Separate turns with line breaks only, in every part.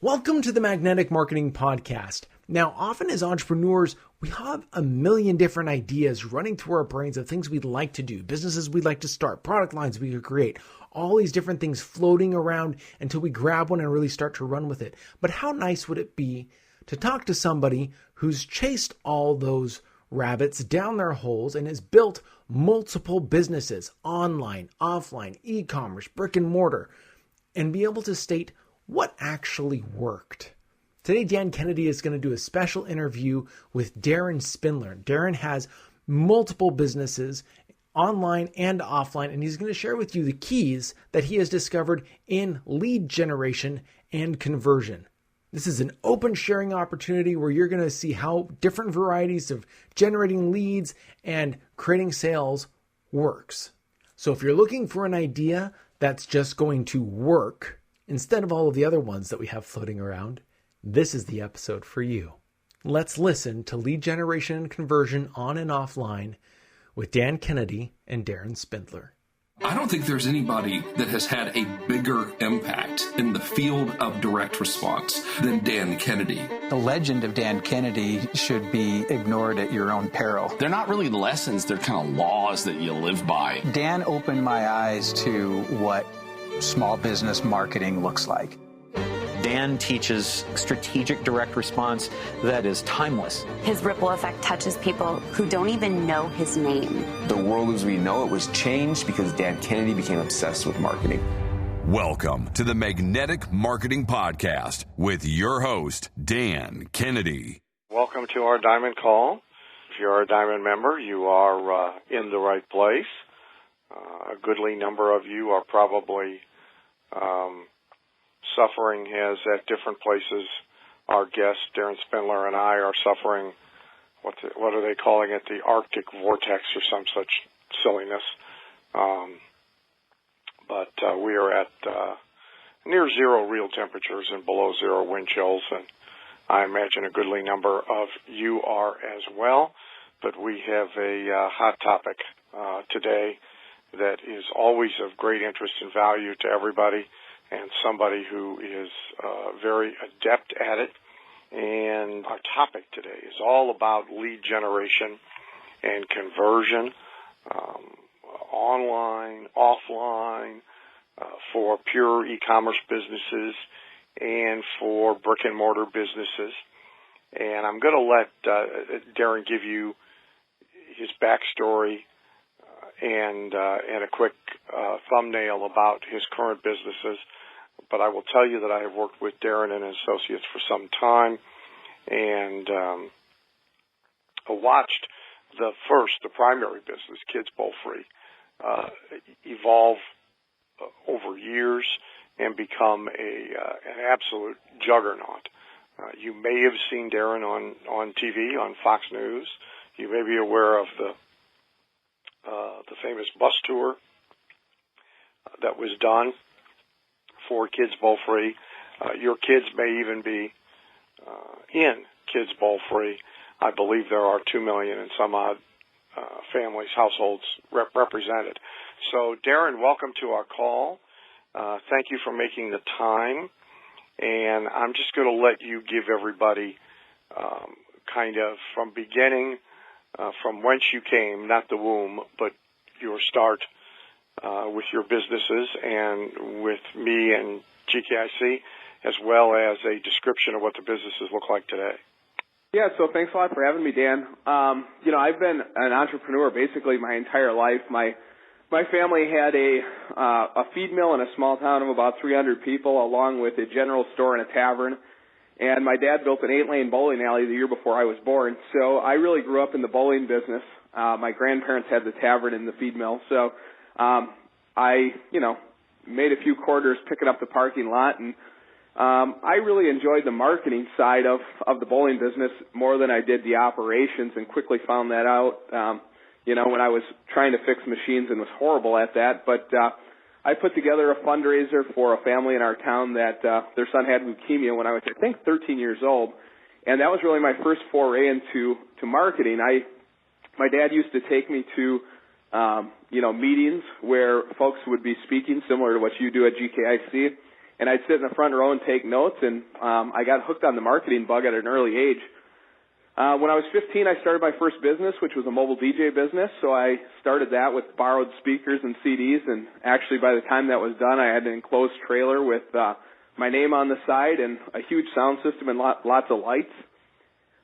Welcome to the Magnetic Marketing Podcast. Now, often as entrepreneurs, we have a million different ideas running through our brains of things we'd like to do, businesses we'd like to start, product lines we could create, all these different things floating around until we grab one and really start to run with it. But how nice would it be to talk to somebody who's chased all those rabbits down their holes and has built multiple businesses, online, offline, e-commerce, brick and mortar, and be able to state what actually worked. Today, Dan Kennedy is going to do a special interview with Darren Spindler. Darren has multiple businesses, online and offline, and he's going to share with you the keys that he has discovered in lead generation and conversion. This is an open sharing opportunity where you're going to see how different varieties of generating leads and creating sales works. So if you're looking for an idea that's just going to work, instead of all of the other ones that we have floating around, this is the episode for you. Let's listen to lead generation and conversion on and offline with Dan Kennedy and Darren Spindler.
I don't think there's anybody that has had a bigger impact in the field of direct response than Dan Kennedy.
The legend of Dan Kennedy should be ignored at your own peril.
They're not really lessons, they're kind of laws that you live by.
Dan opened my eyes to what small business marketing looks like.
Dan teaches strategic direct response that is timeless.
His ripple effect touches people who don't even know his name.
The world as we know it was changed because Dan Kennedy became obsessed with marketing.
Welcome to the Magnetic Marketing Podcast with your host, Dan Kennedy.
Welcome to our Diamond Call. If you're a Diamond member, you are in the right place. A goodly number of you are probably suffering as at different places. Our guest, Darren Spindler, and I are suffering, what are they calling it, the Arctic vortex or some such silliness. But we are at near zero real temperatures and below zero wind chills, and I imagine a goodly number of you are as well. But we have a hot topic today that is always of great interest and value to everybody, and somebody who is very adept at it. And our topic today is all about lead generation and conversion, online, offline, for pure e-commerce businesses and for brick and mortar businesses. And I'm going to let Darren give you his backstory and a quick thumbnail about his current businesses. But I will tell you that I have worked with Darren and his associates for some time, and watched the primary business, Kids Bowl Free, evolve over years and become an absolute juggernaut. You may have seen Darren on TV, on Fox News. You may be aware of the famous bus tour that was done for Kids Bowl Free. Your kids may even be in Kids Bowl Free. I believe there are 2 million and some odd families, households represented. So, Darren, welcome to our call. Thank you for making the time. And I'm just going to let you give everybody kind of from beginning, from whence you came, not the womb, but your start with your businesses and with me and GKIC, as well as a description of what the businesses look like today.
Yeah, so thanks a lot for having me, Dan. I've been an entrepreneur basically my entire life. My family had a feed mill in a small town of about 300 people, along with a general store and a tavern. And my dad built an 8-lane bowling alley the year before I was born. So I really grew up in the bowling business. My grandparents had the tavern and the feed mill. So I made a few quarters picking up the parking lot, and I really enjoyed the marketing side of the bowling business more than I did the operations, and quickly found that out, when I was trying to fix machines and was horrible at that. But I put together a fundraiser for a family in our town that their son had leukemia when I was, I think, 13 years old. And that was really my first foray into marketing. My dad used to take me to meetings where folks would be speaking, similar to what you do at GKIC. and I'd sit in the front row and take notes, and I got hooked on the marketing bug at an early age. When I was 15, I started my first business, which was a mobile DJ business. So I started that with borrowed speakers and CDs, and actually by the time that was done, I had an enclosed trailer with my name on the side and a huge sound system and lots of lights.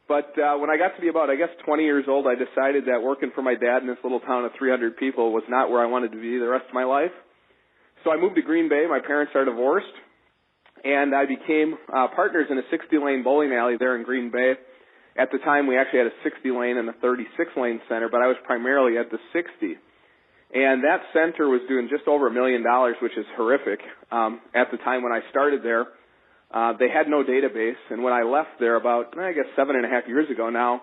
But when I got to be about, 20 years old, I decided that working for my dad in this little town of 300 people was not where I wanted to be the rest of my life. So I moved to Green Bay. My parents are divorced, and I became partners in a 60-lane bowling alley there in Green Bay. At the time, we actually had a 60-lane and a 36-lane center, but I was primarily at the 60. And that center was doing just over $1 million, which is horrific. At the time when I started there, they had no database, and when I left there about, 7.5 years ago now,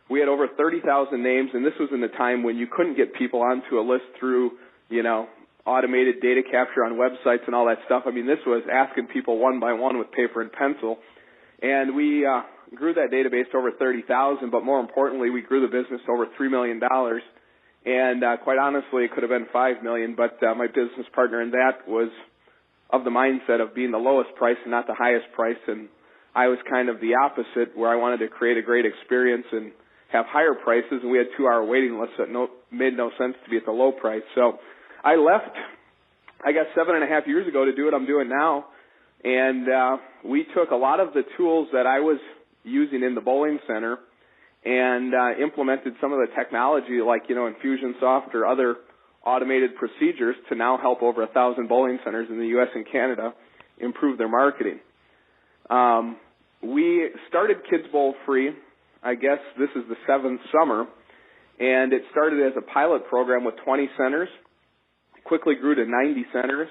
we had over 30,000 names, and this was in the time when you couldn't get people onto a list through, automated data capture on websites and all that stuff. I mean, this was asking people one by one with paper and pencil. And we grew that database to over 30,000, but more importantly, we grew the business to over $3 million. And quite honestly, it could have been $5 million, but my business partner in that was of the mindset of being the lowest price and not the highest price. And I was kind of the opposite, where I wanted to create a great experience and have higher prices, and we had 2-hour waiting lists that made no sense to be at the low price. So I left, 7.5 years ago to do what I'm doing now. And we took a lot of the tools that I was using in the bowling center and implemented some of the technology like, Infusionsoft or other automated procedures to now help over 1,000 bowling centers in the U.S. and Canada improve their marketing. We started Kids Bowl Free. I guess this is the 7th summer, and it started as a pilot program with 20 centers, quickly grew to 90 centers.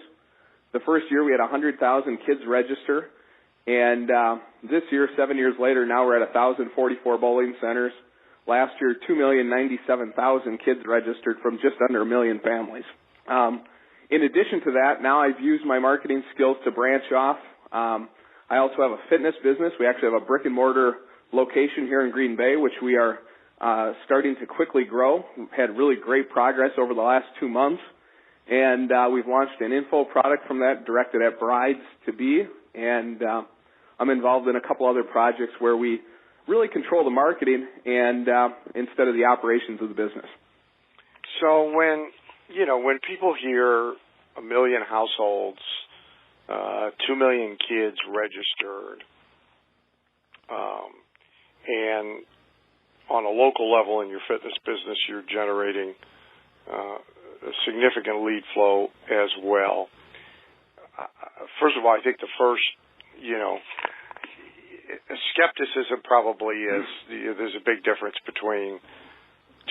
The first year we had 100,000 kids register, and this year, 7 years later, now we're at 1,044 bowling centers. Last year, 2,097,000 kids registered from just under 1 million families. In addition to that, now I've used my marketing skills to branch off. I also have a fitness business. We actually have a brick-and-mortar location here in Green Bay, which we are starting to quickly grow. We've had really great progress over the last 2 months. And we've launched an info product from that directed at brides-to-be. And I'm involved in a couple other projects where we really control the marketing and instead of the operations of the business.
So when people hear 1 million households, 2 million kids registered, and on a local level in your fitness business, you're generating a significant lead flow as well. First of all, I think the first, skepticism probably is there's a big difference between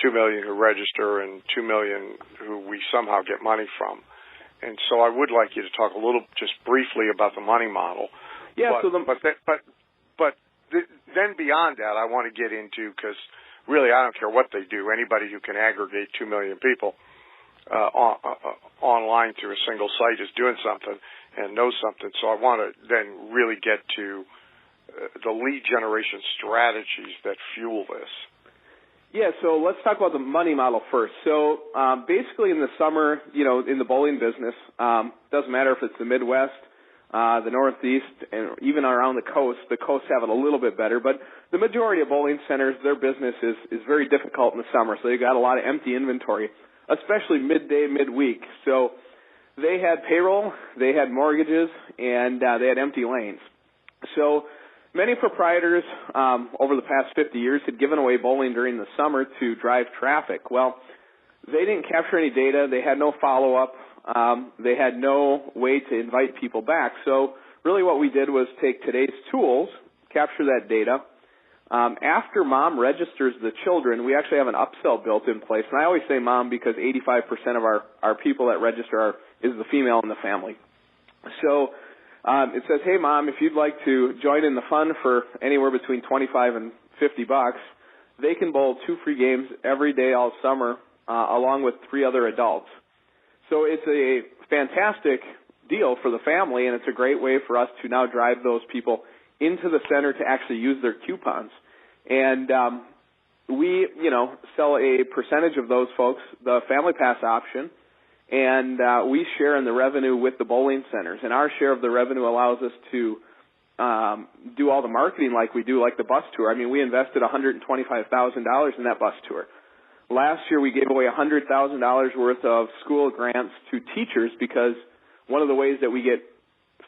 2 million who register and 2 million who we somehow get money from. And so I would like you to talk a little, just briefly, about the money model.
Yeah.
But then beyond that, I want to get into, because really I don't care what they do. Anybody who can aggregate 2 million people online through a single site is doing something and knows something. So I want to then really get to the lead generation strategies that fuel this.
Yeah, so let's talk about the money model first. So basically in the summer, in the bowling business, doesn't matter if it's the Midwest, the Northeast, and even around the coast. The coasts have it a little bit better, but the majority of bowling centers, their business is very difficult in the summer, so they've got a lot of empty inventory, especially midday, midweek. So they had payroll, they had mortgages, and they had empty lanes. So many proprietors over the past 50 years had given away bowling during the summer to drive traffic. Well, they didn't capture any data. They had no follow-up. They had no way to invite people back. So really what we did was take today's tools, capture that data. After mom registers the children, we actually have an upsell built in place. And I always say mom because 85% of our people that register is the female in the family. So it says, hey, Mom, if you'd like to join in the fun for anywhere between $25 and $50, they can bowl 2 free games every day all summer along with 3 other adults. So it's a fantastic deal for the family, and it's a great way for us to now drive those people into the center to actually use their coupons. And we, sell a percentage of those folks the Family Pass option, and we share in the revenue with the bowling centers. And our share of the revenue allows us to do all the marketing like we do, like the bus tour. I mean, we invested $125,000 in that bus tour. Last year, we gave away $100,000 worth of school grants to teachers because one of the ways that we get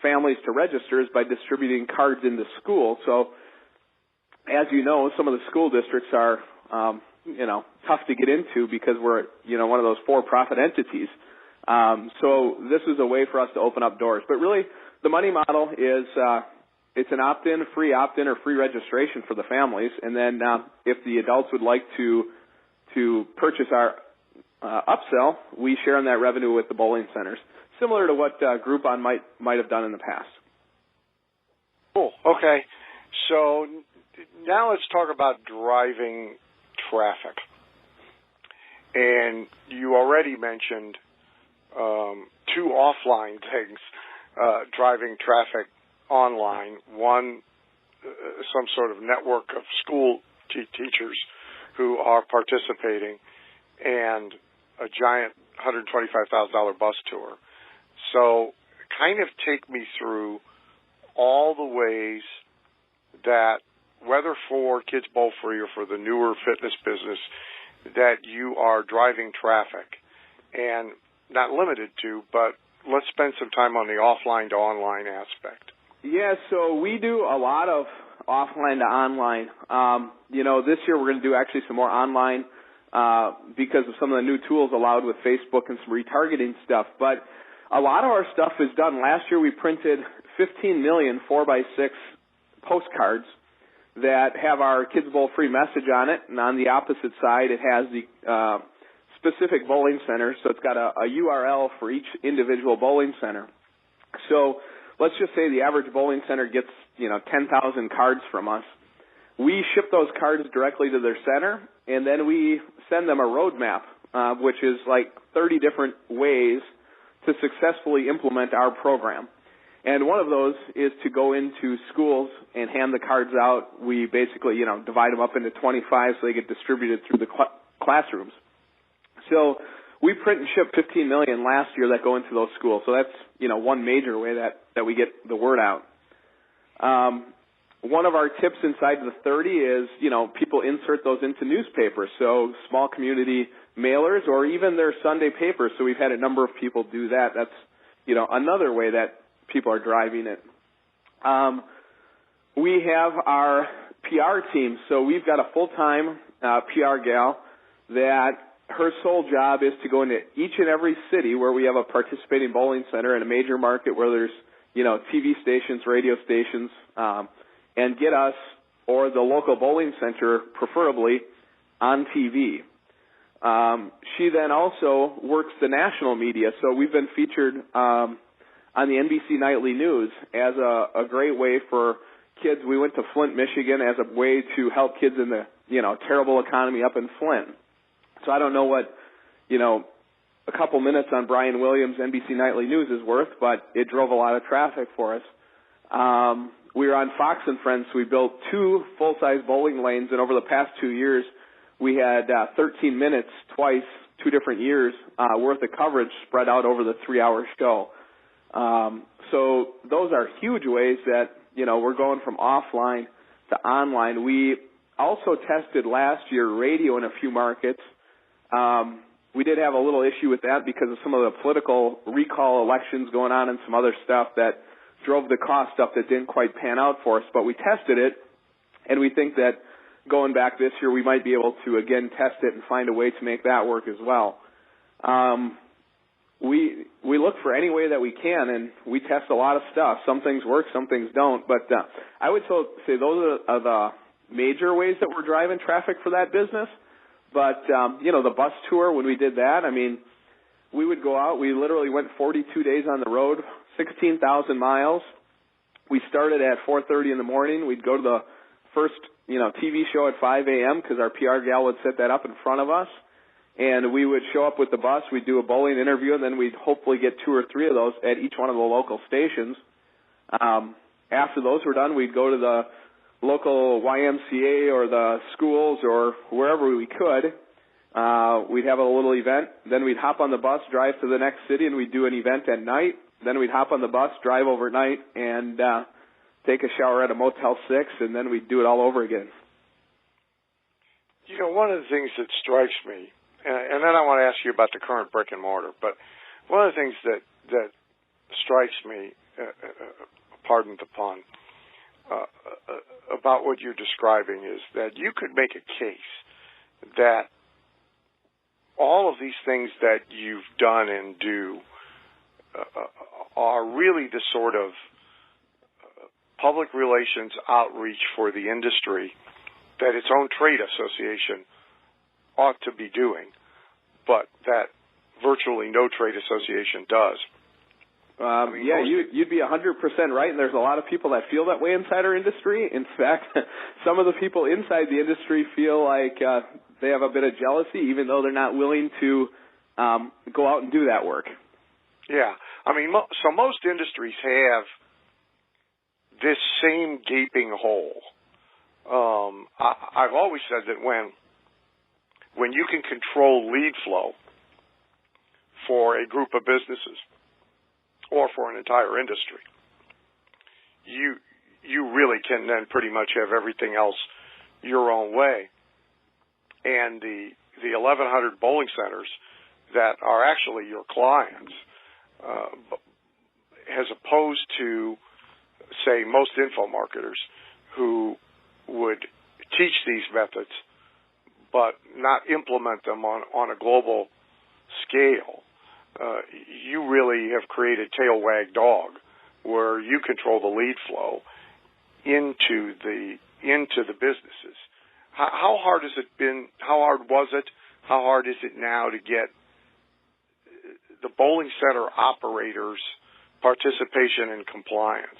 families to register is by distributing cards into school. So, as you know, some of the school districts are, tough to get into because we're, one of those for-profit entities. So this is a way for us to open up doors. But really, the money model is it's an opt-in, or free registration for the families. And then if the adults would like to purchase our upsell, we share in that revenue with the bowling centers, similar to what Groupon might have done in the past.
Cool. Okay. So now let's talk about driving traffic. And you already mentioned two offline things, driving traffic online. One, some sort of network of school teachers who are participating, and a giant $125,000 bus tour. So kind of take me through all the ways that, whether for Kids Bowl Free or for the newer fitness business, that you are driving traffic, and not limited to, but let's spend some time on the offline to online aspect.
Yeah, so we do a lot of offline to online. This year we're going to do actually some more online because of some of the new tools allowed with Facebook and some retargeting stuff. But a lot of our stuff is done. Last year we printed 15 million 4x6 postcards that have our Kids Bowl Free message on it, and on the opposite side it has the specific bowling center, so it's got a URL for each individual bowling center. So let's just say the average bowling center gets 10,000 cards from us. We ship those cards directly to their center, and then we send them a roadmap, which is like 30 different ways to successfully implement our program. And one of those is to go into schools and hand the cards out. We basically, divide them up into 25 so they get distributed through the classrooms. So we print and ship 15 million last year that go into those schools. So that's, one major way that we get the word out. One of our tips inside the 30 is, people insert those into newspapers. So small community mailers or even their Sunday papers. So we've had a number of people do that. That's, another way that people are driving it. We have our PR team. So we've got a full-time PR gal that her sole job is to go into each and every city where we have a participating bowling center in a major market where there's, TV stations, radio stations, and get us or the local bowling center preferably on TV. She then also works the national media. So we've been featured on the NBC Nightly News as a great way for kids. We went to Flint, Michigan as a way to help kids in the, terrible economy up in Flint. So I don't know what, a couple minutes on Brian Williams' NBC Nightly News is worth, but it drove a lot of traffic for us. We were on Fox and Friends. So we built 2 full-size bowling lanes, and over the past 2 years, we had 13 minutes twice, 2 different years, worth of coverage spread out over the 3-hour show. So those are huge ways that, we're going from offline to online. We also tested last year radio in a few markets. We did have a little issue with that because of some of the political recall elections going on and some other stuff that drove the cost up that didn't quite pan out for us. But we tested it, and we think that going back this year, we might be able to, again, test it and find a way to make that work as well. We look for any way that we can, and we test a lot of stuff. Some things work, some things don't. But I would say those are the major ways that we're driving traffic for that business. But, the bus tour, when we did that, we would go out. We literally went 42 days on the road, 16,000 miles. We started at 4:30 in the morning. We'd go to the first, TV show at 5 a.m. because our PR gal would set that up in front of us. And we would show up with the bus. We'd do a bowling interview, and then we'd hopefully get 2 or 3 of those at each one of the local stations. After those were done, we'd go to the local YMCA or the schools or wherever we could We'd have a little event. Then we'd hop on the bus, drive to the next city, and we'd do an event at night. Then we'd hop on the bus, drive overnight, and take a shower at a Motel 6, and then we'd do it all over again.
You know, one of the things that strikes me, and then I want to ask you about the current brick and mortar, but one of the things that strikes me, pardon the pun, about what you're describing is that you could make a case that all of these things that you've done and do are really the sort of public relations outreach for the industry that its own trade association ought to be doing, but that virtually no trade association does.
You'd be 100% right, and there's a lot of people that feel that way inside our industry. In fact, some of the people inside the industry feel like they have a bit of jealousy, even though they're not willing to go out and do that work.
Yeah. I mean, so most industries have this same gaping hole. I've always said that when you can control lead flow for a group of businesses or for an entire industry, you really can then pretty much have everything else your own way. And the 1,100 bowling centers that are actually your clients, as opposed to, say, most info marketers who would teach these methods but not implement them on a global scale, you really have created tail wag dog, where you control the lead flow into the businesses. How hard has it been? How hard was it? How hard is it now to get the bowling center operators' participation in compliance?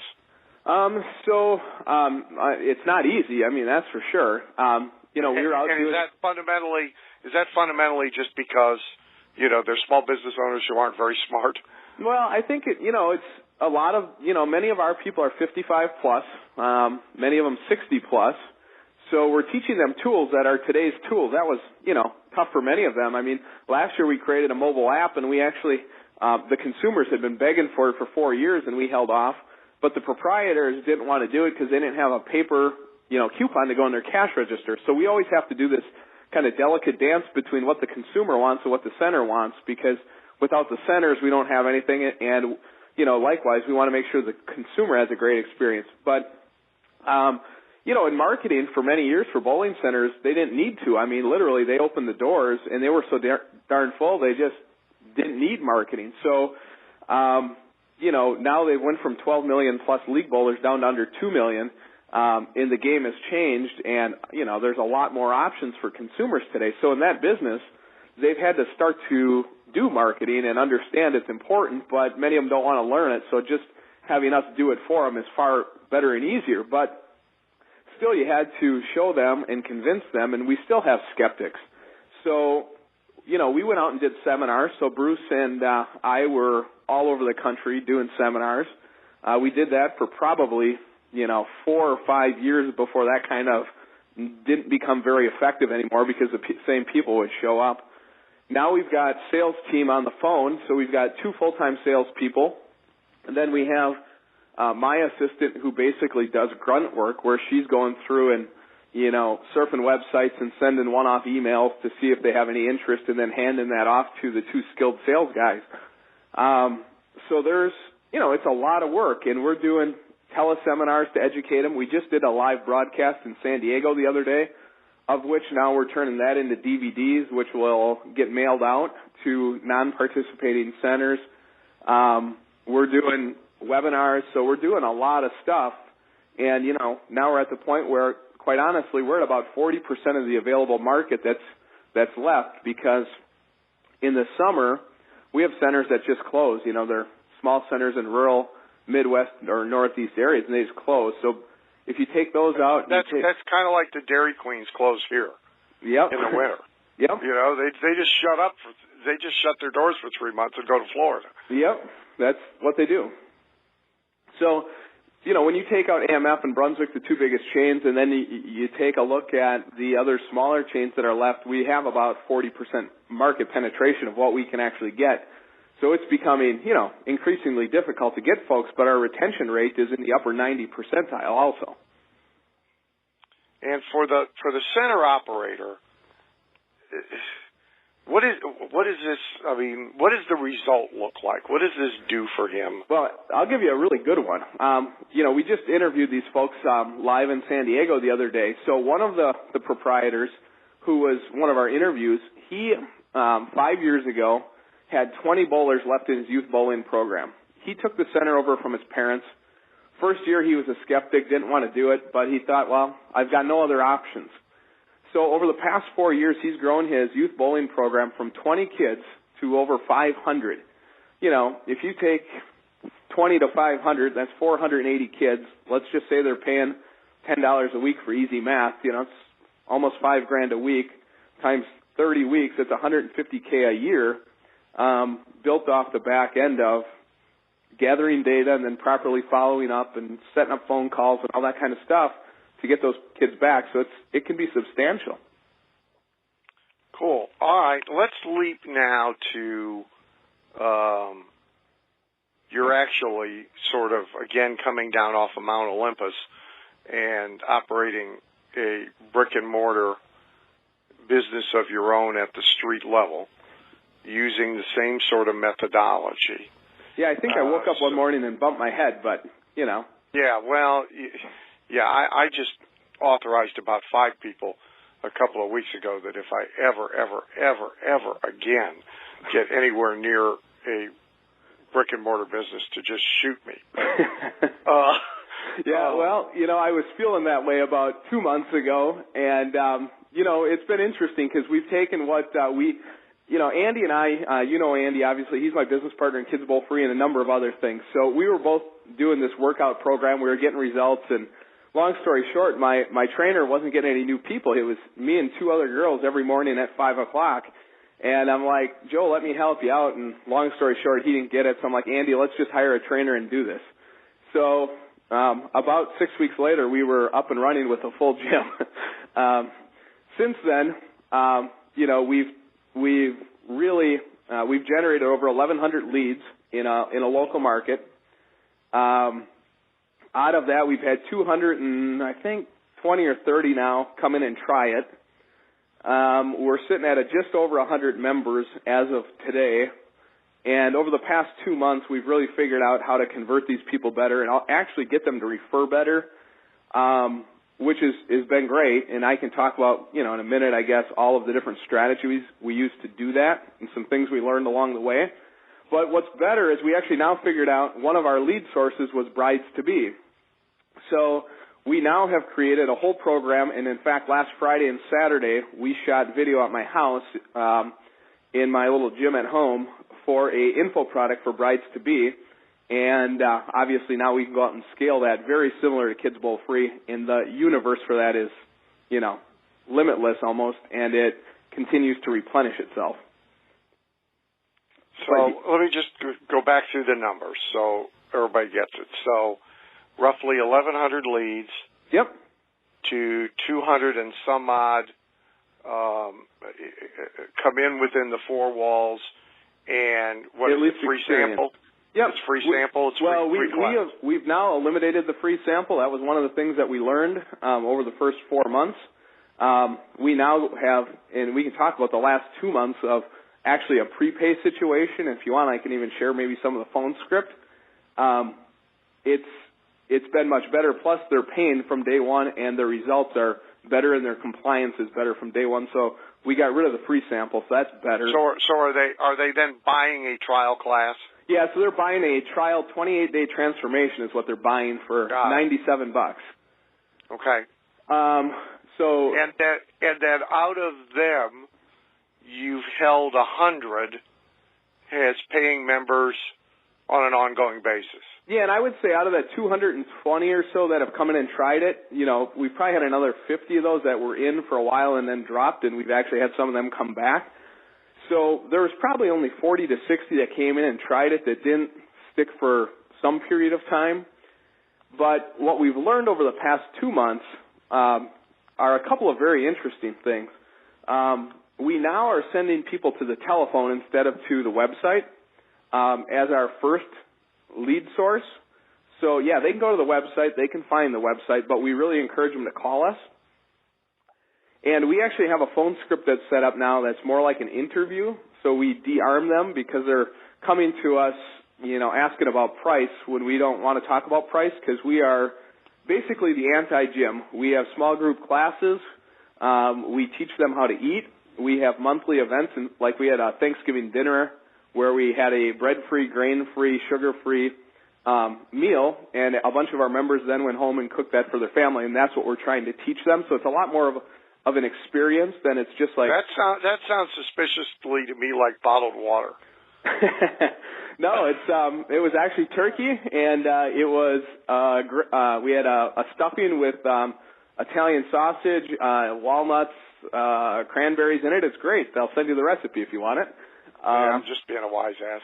It's not easy. I mean, that's for sure. We're out doing.
Is that fundamentally just because they're small business owners who aren't very smart?
Well, I think it's a lot of many of our people are 55 plus, many of them 60 plus. So we're teaching them tools that are today's tools. That was tough for many of them. I mean, last year we created a mobile app, and we actually the consumers had been begging for it for 4 years, and we held off. But the proprietors didn't want to do it because they didn't have a paper coupon to go in their cash register. So we always have to do this kind of delicate dance between what the consumer wants and what the center wants, because without the centers, we don't have anything. And, likewise, we want to make sure the consumer has a great experience. But, in marketing for many years for bowling centers, they didn't need to. I mean, literally, they opened the doors, and they were so darn full, they just didn't need marketing. So, now they went from 12 million plus league bowlers down to under 2 million. And the game has changed, and, there's a lot more options for consumers today. So in that business, they've had to start to do marketing and understand it's important, but many of them don't want to learn it. So just having us do it for them is far better and easier. But still, you had to show them and convince them, and we still have skeptics. So, we went out and did seminars. So Bruce and I were all over the country doing seminars. We did that for probably 4 or 5 years before that kind of didn't become very effective anymore because the same people would show up. Now we've got sales team on the phone, so we've got 2 full-time salespeople, and then we have my assistant who basically does grunt work where she's going through and, surfing websites and sending one-off emails to see if they have any interest and then handing that off to the 2 skilled sales guys. So there's, it's a lot of work, and we're doing teleseminars to educate them. We just did a live broadcast in San Diego the other day, of which now we're turning that into DVDs, which will get mailed out to non-participating centers. We're doing webinars, so we're doing a lot of stuff. And, now we're at the point where, quite honestly, we're at about 40% of the available market that's left, because in the summer, we have centers that just close. They're small centers in rural Midwest or Northeast areas, and they just close. So if you take those out,
that's kind of like the Dairy Queens close here.
Yep.
In the winter.
Yep.
They just shut their doors for 3 months and go to Florida.
Yep. That's what they do. So, when you take out AMF and Brunswick, the two biggest chains, and then you take a look at the other smaller chains that are left, we have about 40% market penetration of what we can actually get. So it's becoming, increasingly difficult to get folks, but our retention rate is in the upper 90 percentile also.
And for the center operator, what is this? I mean, what does the result look like? What does this do for him?
Well, I'll give you a really good one. We just interviewed these folks live in San Diego the other day. So one of the proprietors, who was one of our interviews, he 5 years ago had 20 bowlers left in his youth bowling program. He took the center over from his parents. First year he was a skeptic, didn't want to do it, but he thought, well, I've got no other options. So over the past 4 years, he's grown his youth bowling program from 20 kids to over 500. If you take 20 to 500, that's 480 kids. Let's just say they're paying $10 a week for easy math. It's almost $5,000 a week times 30 weeks. It's $150K a year, built off the back end of gathering data and then properly following up and setting up phone calls and all that kind of stuff to get those kids back. So it can be substantial.
Cool. All right. Let's leap now to you're actually sort of, again, coming down off of Mount Olympus and operating a brick-and-mortar business of your own at the street level using the same sort of methodology.
Yeah, I think I woke up one morning and bumped my head, but,
Yeah, well, I just authorized about 5 people a couple of weeks ago that if I ever again get anywhere near a brick-and-mortar business to just shoot me.
I was feeling that way about 2 months ago, and, it's been interesting because we've taken what Andy and I, Andy, obviously, he's my business partner in Kids Bowl Free and a number of other things. So we were both doing this workout program. We were getting results, and long story short, my trainer wasn't getting any new people. It was me and 2 other girls every morning at 5 o'clock. And I'm like, Joe, let me help you out. And long story short, he didn't get it. So I'm like, Andy, let's just hire a trainer and do this. So about 6 weeks later, we were up and running with a full gym. Since then, we've generated over 1,100 leads in a local market. Out of that, we've had 20 or 30 now come in and try it. We're sitting at just over 100 members as of today. And over the past 2 months, we've really figured out how to convert these people better and I'll actually get them to refer better, which has been great. And I can talk about, in a minute, I guess, all of the different strategies we use to do that and some things we learned along the way. But what's better is we actually now figured out one of our lead sources was brides-to-be. So we now have created a whole program, and in fact, last Friday and Saturday, we shot video at my house in my little gym at home for a info product for brides-to-be. And obviously now we can go out and scale that very similar to Kids Bowl Free, and the universe for that is, limitless almost, and it continues to replenish itself.
So let me just go back through the numbers so everybody gets it. So roughly 1,100 leads.
Yep.
To 200 and some odd come in within the 4 walls, and what is it, free sample?
Yep.
It's free sample. It's free class.
We've now eliminated the free sample. That was one of the things that we learned over the first 4 months. We now have, and we can talk about the last 2 months of actually a prepay situation. If you want, I can even share maybe some of the phone script. It's been much better. Plus, they're paying from day one, and their results are better, and their compliance is better from day one. So we got rid of the free sample, so that's better.
So are they then buying a trial class?
Yeah, so they're buying a trial 28-day transformation is what they're buying for $97.
Okay.
So
and that out of them, you've held 100 as paying members on an ongoing basis.
Yeah, and I would say out of that 220 or so that have come in and tried it, we've probably had another 50 of those that were in for a while and then dropped, and we've actually had some of them come back. So there was probably only 40 to 60 that came in and tried it that didn't stick for some period of time. But what we've learned over the past 2 months are a couple of very interesting things. We now are sending people to the telephone instead of to the website as our first lead source. So, yeah, they can go to the website, they can find the website, but we really encourage them to call us. And we actually have a phone script that's set up now that's more like an interview. So we de-arm them because they're coming to us, asking about price when we don't want to talk about price, because we are basically the anti-gym. We have small group classes. We teach them how to eat. We have monthly events, and like we had a Thanksgiving dinner where we had a bread-free, grain-free, sugar-free meal, and a bunch of our members then went home and cooked that for their family, and that's what we're trying to teach them. So it's a lot more of an experience than it's just like...
That sounds suspiciously to me like bottled water.
No, it was actually turkey, and it was we had a stuffing with Italian sausage, walnuts, cranberries in it. It's great. I'll send you the recipe if you want it.
I'm just being a wise ass.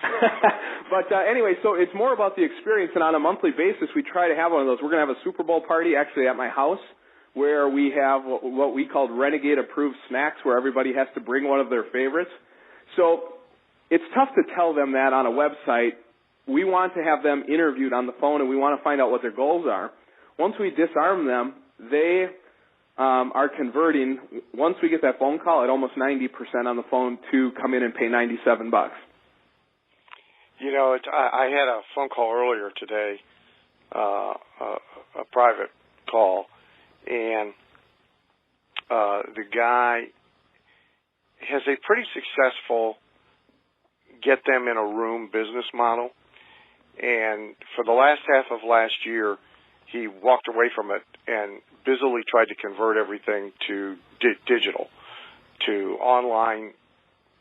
But anyway, so it's more about the experience, and on a monthly basis, we try to have one of those. We're going to have a Super Bowl party actually at my house, where we have what we called Renegade-approved snacks, where everybody has to bring one of their favorites. So it's tough to tell them that on a website. We want to have them interviewed on the phone, and we want to find out what their goals are. Once we disarm them, they are converting, once we get that phone call, at almost 90% on the phone to come in and pay $97.
I had a phone call earlier today, a private call, and the guy has a pretty successful get them in a room business model, and for the last half of last year, he walked away from it and busily tried to convert everything to digital, to online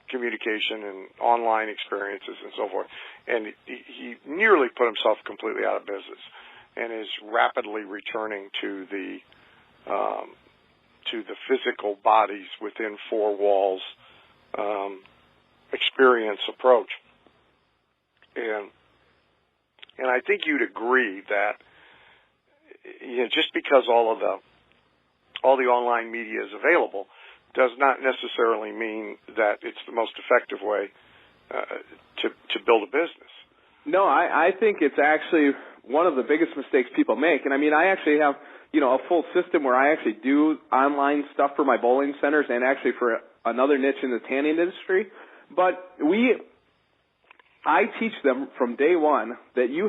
communication and online experiences and so forth. And he nearly put himself completely out of business, and is rapidly returning to the physical bodies within four walls experience approach. And I think you'd agree that just because all the online media is available does not necessarily mean that it's the most effective way to build a business.
No, I think it's actually one of the biggest mistakes people make. And I actually have, a full system where I actually do online stuff for my bowling centers and actually for another niche in the tanning industry. But I teach them from day one that you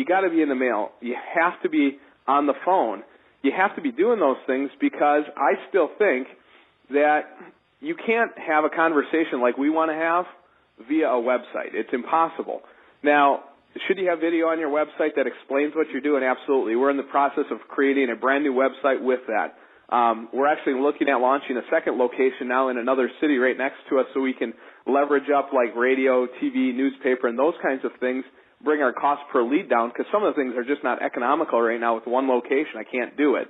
got to be in the mail. You have to be on the phone. You have to be doing those things, because I still think that you can't have a conversation like we want to have via a website. It's impossible. Now, should you have video on your website that explains what you're doing? Absolutely. We're in the process of creating a brand new website with that. We're actually looking at launching a second location now in another city right next to us, so we can leverage up like radio, TV, newspaper, and those kinds of things, bring our cost per lead down, because some of the things are just not economical right now with one location. I can't do it.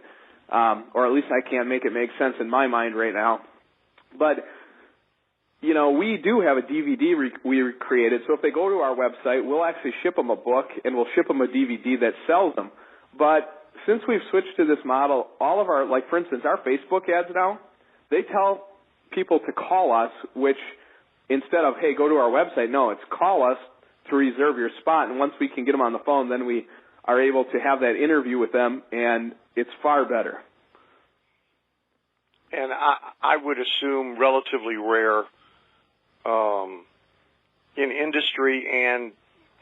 Or at least I can't make it make sense in my mind right now. But, we do have a DVD we created, so if they go to our website, we'll actually ship them a book, and we'll ship them a DVD that sells them. But since we've switched to this model, all of our, like for instance, our Facebook ads now, they tell people to call us, which instead of, hey, go to our website, no, it's call us to reserve your spot. And once we can get them on the phone, then we are able to have that interview with them, and it's far better.
And I would assume relatively rare in industry and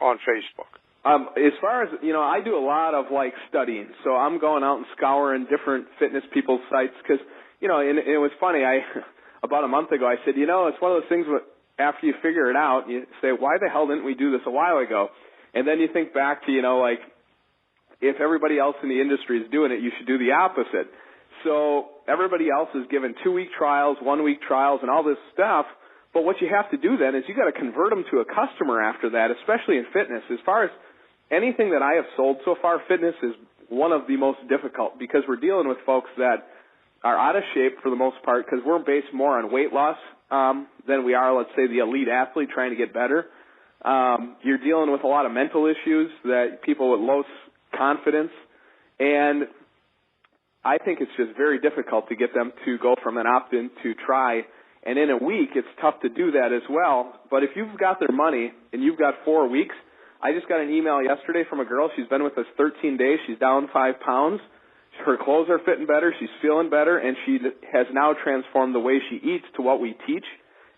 on Facebook.
As far as, I do a lot of studying. So I'm going out and scouring different fitness people's sites because, and it was funny. About a month ago, I said, it's one of those things where after you figure it out, you say, why the hell didn't we do this a while ago? And then you think back to, if everybody else in the industry is doing it, you should do the opposite. So everybody else is given 2-week trials, 1-week trials, and all this stuff. But what you have to do then is you got to convert them to a customer after that, especially in fitness. As far as anything that I have sold so far, fitness is one of the most difficult because we're dealing with folks that are out of shape for the most part because we're based more on weight loss than we are, let's say, the elite athlete trying to get better. You're dealing with a lot of mental issues that people with low confidence, and I think it's just very difficult to get them to go from an opt-in to try. And in a week, it's tough to do that as well. But if you've got their money and you've got 4 weeks, I just got an email yesterday from a girl. She's been with us 13 days. She's down 5 pounds. Her clothes are fitting better. She's feeling better. And she has now transformed the way she eats to what we teach.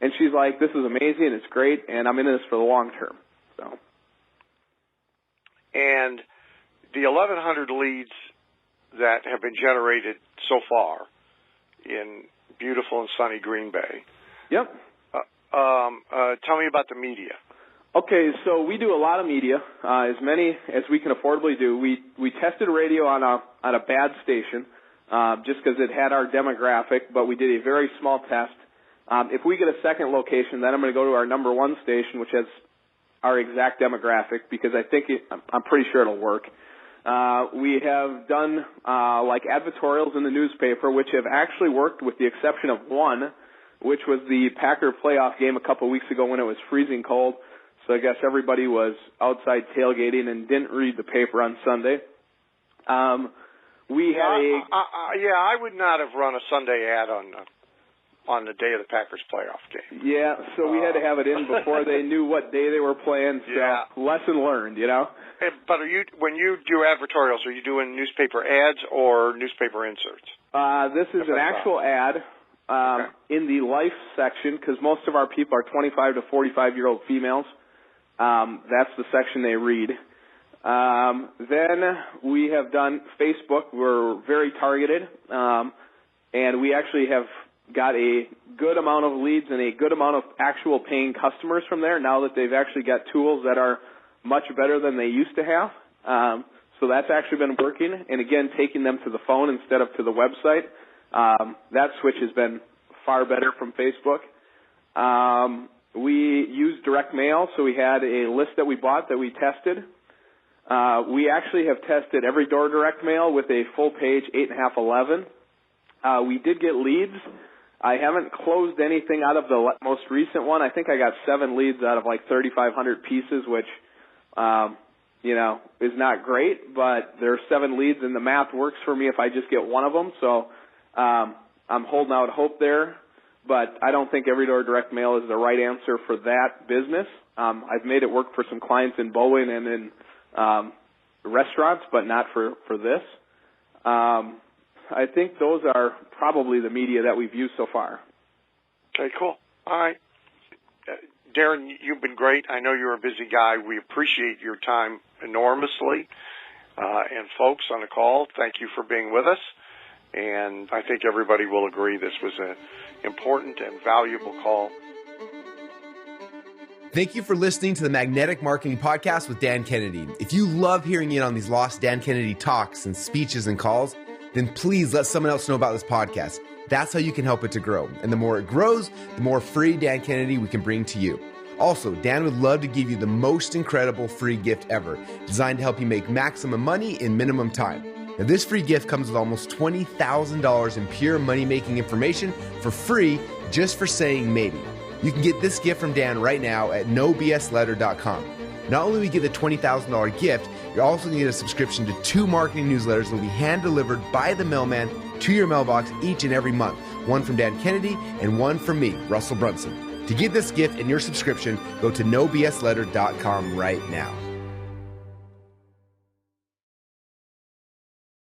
And she's like, this is amazing. It's great. And I'm in this for the long term. So.
And the 1,100 leads that have been generated so far in beautiful and sunny Green Bay.
Yep.
Tell me about the media.
Okay, so we do a lot of media, as many as we can affordably do. We tested radio on a bad station, just because it had our demographic, but we did a very small test. If we get a second location, then I'm going to go to our number 1 station, which has our exact demographic, because I'm pretty sure it'll work. We have done like advertorials in the newspaper, which have actually worked with the exception of one, which was the Packer playoff game a couple of weeks ago when it was freezing cold. So I guess everybody was outside tailgating and didn't read the paper on Sunday. We had
I would not have run a Sunday ad on the day of the Packers playoff game.
Yeah, so we had to have it in before they knew what day they were playing. So
yeah.
Lesson learned, you know.
But when you do advertorials, are you doing newspaper ads or newspaper inserts?
This is an actual ad in the life section, because most of our people are 25 to 45-year-old females. That's the section they read. Then we have done Facebook. We're very targeted, and we actually have got a good amount of leads and a good amount of actual paying customers from there now that they've actually got tools that are much better than they used to have. So that's actually been working. And again, taking them to the phone instead of to the website. That switch has been far better from Facebook. We used direct mail, so we had a list that we bought that we tested. We actually have tested every door direct mail with a full page 8.5, 11. We did get leads. I haven't closed anything out of the most recent one. I think I got 7 leads out of like 3,500 pieces, which, is not great, but there are 7 leads and the math works for me if I just get one of them. So, I'm holding out hope there, but I don't think every door direct mail is the right answer for that business. I've made it work for some clients in Bowen and in, restaurants, but not for this. I think those are probably the media that we've used so far.
Okay, cool. All right. Darren, you've been great. I know you're a busy guy. We appreciate your time enormously. And folks on the call, thank you for being with us. And I think everybody will agree this was an important and valuable call.
Thank you for listening to the Magnetic Marketing Podcast with Dan Kennedy. If you love hearing in on these lost Dan Kennedy talks and speeches and calls, then please let someone else know about this podcast. That's how you can help it to grow. And the more it grows, the more free Dan Kennedy we can bring to you. Also, Dan would love to give you the most incredible free gift ever, designed to help you make maximum money in minimum time. Now, this free gift comes with almost $20,000 in pure money-making information for free just for saying maybe. You can get this gift from Dan right now at nobsletter.com. Not only will you get the $20,000 gift, you're also going to get a subscription to 2 marketing newsletters that will be hand-delivered by the mailman to your mailbox each and every month. One from Dan Kennedy and one from me, Russell Brunson. To get this gift and your subscription, go to nobsletter.com right now.